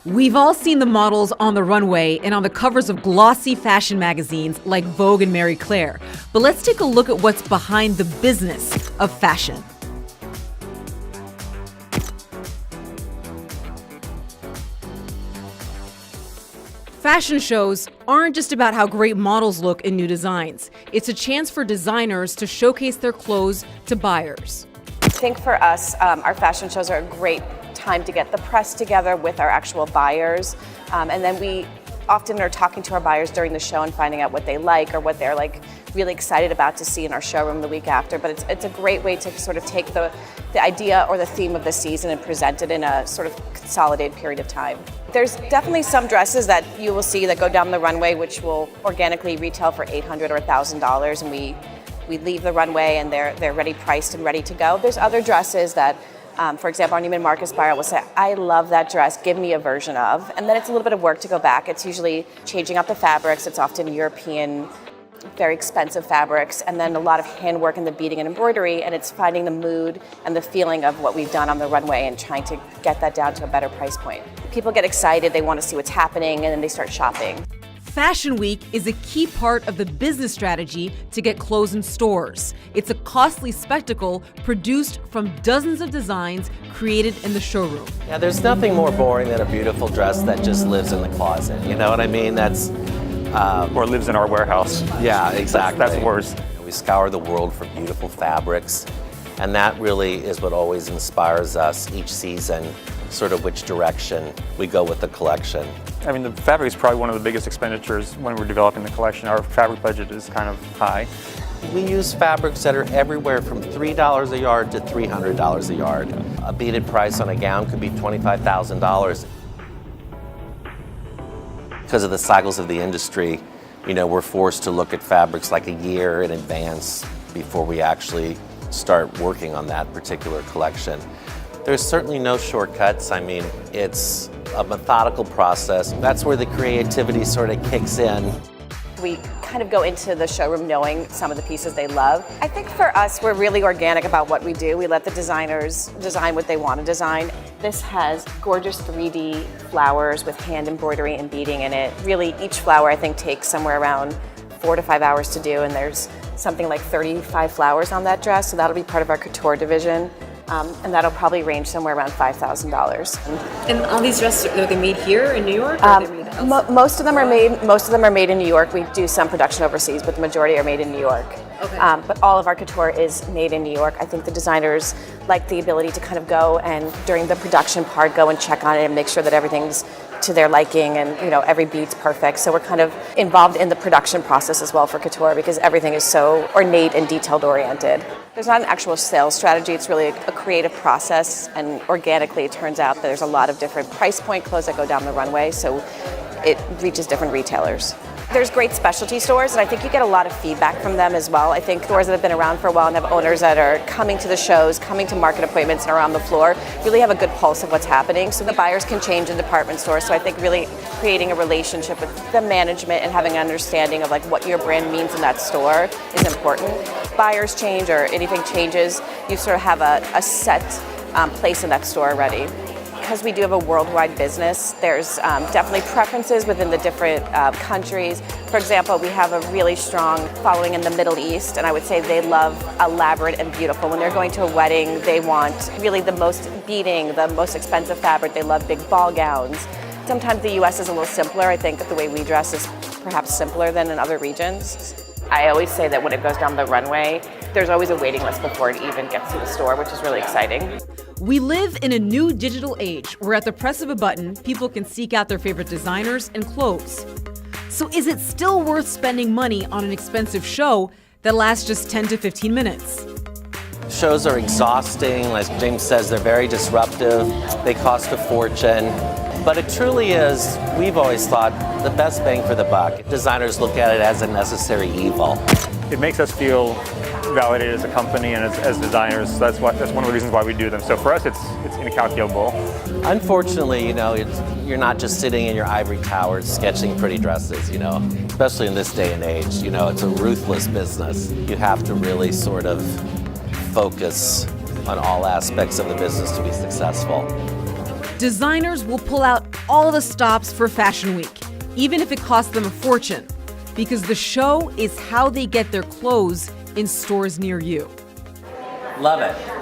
We've all seen the models on the runway and on the covers of glossy fashion magazines like Vogue and Marie Claire. But let's take a look at what's behind the business of fashion. Fashion shows aren't just about how great models look in new designs. It's a chance for designers to showcase their clothes to buyers. I think for us, our fashion shows are a great time to get the press together with our actual buyers. And then we often are talking to our buyers during the show and finding out what they like or what they're like really excited about to see in our showroom the week after. But it's a great way to sort of take the idea or the theme of the season and present it in a sort of consolidated period of time. There's definitely some dresses that you will see that go down the runway which will organically retail for $800 or $1,000, and we leave the runway and they're ready priced and ready to go. There's other dresses that, for example, our Neiman Marcus buyer will say, I love that dress, give me a version of. And then it's a little bit of work to go back. It's usually changing out the fabrics. It's often European, very expensive fabrics, and then a lot of handwork in the beading and embroidery, and it's finding the mood and the feeling of what we've done on the runway and trying to get that down to a better price point. People get excited, they want to see what's happening, and then they start shopping. Fashion Week is a key part of the business strategy to get clothes in stores. It's a costly spectacle produced from dozens of designs created in the showroom. Yeah, there's nothing more boring than a beautiful dress that just lives in the closet. You know what I mean? That's or lives in our warehouse. Yeah, exactly. That's worse. We scour the world for beautiful fabrics, and that really is what always inspires us each season, sort of which direction we go with the collection. I mean, the fabric is probably one of the biggest expenditures when we're developing the collection. Our fabric budget is kind of high. We use fabrics that are everywhere from $3 a yard to $300 a yard. A beaded price on a gown could be $25,000. Because of the cycles of the industry, you know, we're forced to look at fabrics like a year in advance before we actually start working on that particular collection. There's certainly no shortcuts. I mean, it's a methodical process. That's where the creativity sort of kicks in. We kind of go into the showroom knowing some of the pieces they love. I think for us, we're really organic about what we do. We let the designers design what they want to design. This has gorgeous 3D flowers with hand embroidery and beading in it. Really, each flower I think takes somewhere around 4 to 5 hours to do, and there's something like 35 flowers on that dress, so that'll be part of our couture division. And that'll probably range somewhere around $5,000. And all these dresses, are they made here in New York? Or are they made elsewhere? Most of them are made. Most of them are made in New York. We do some production overseas, but the majority are made in New York. Okay. But all of our couture is made in New York. I think the designers like the ability to kind of go and during the production part, go and check on it and make sure that everything's to their liking and every bead's perfect. So we're kind of involved in the production process as well for couture because everything is so ornate and detailed oriented. There's not an actual sales strategy, it's really a creative process, and organically it turns out that there's a lot of different price point clothes that go down the runway, so it reaches different retailers. There's great specialty stores, and I think you get a lot of feedback from them as well. I think stores that have been around for a while and have owners that are coming to the shows, coming to market appointments and are on the floor, really have a good pulse of what's happening. So the buyers can change in department stores. So I think really creating a relationship with the management and having an understanding of like what your brand means in that store is important. Buyers change or anything changes, you sort of have a set place in that store already. Because we do have a worldwide business, there's definitely preferences within the different countries. For example, we have a really strong following in the Middle East, and I would say they love elaborate and beautiful. When they're going to a wedding, they want really the most beading, the most expensive fabric. They love big ball gowns. Sometimes the US is a little simpler. I think the way we dress is perhaps simpler than in other regions. I always say that when it goes down the runway, there's always a waiting list before it even gets to the store, which is really exciting. We live in a new digital age where at the press of a button, people can seek out their favorite designers and clothes. So is it still worth spending money on an expensive show that lasts just 10 to 15 minutes? Shows are exhausting. Like James says, they're very disruptive. They cost a fortune. But it truly is, we've always thought, the best bang for the buck. Designers look at it as a necessary evil. It makes us feel validated as a company and as designers. So that's one of the reasons why we do them. So for us, it's incalculable. Unfortunately, you're not just sitting in your ivory tower sketching pretty dresses, especially in this day and age. It's a ruthless business. You have to really sort of focus on all aspects of the business to be successful. Designers will pull out all the stops for Fashion Week, even if it costs them a fortune, because the show is how they get their clothes in stores near you. Love it.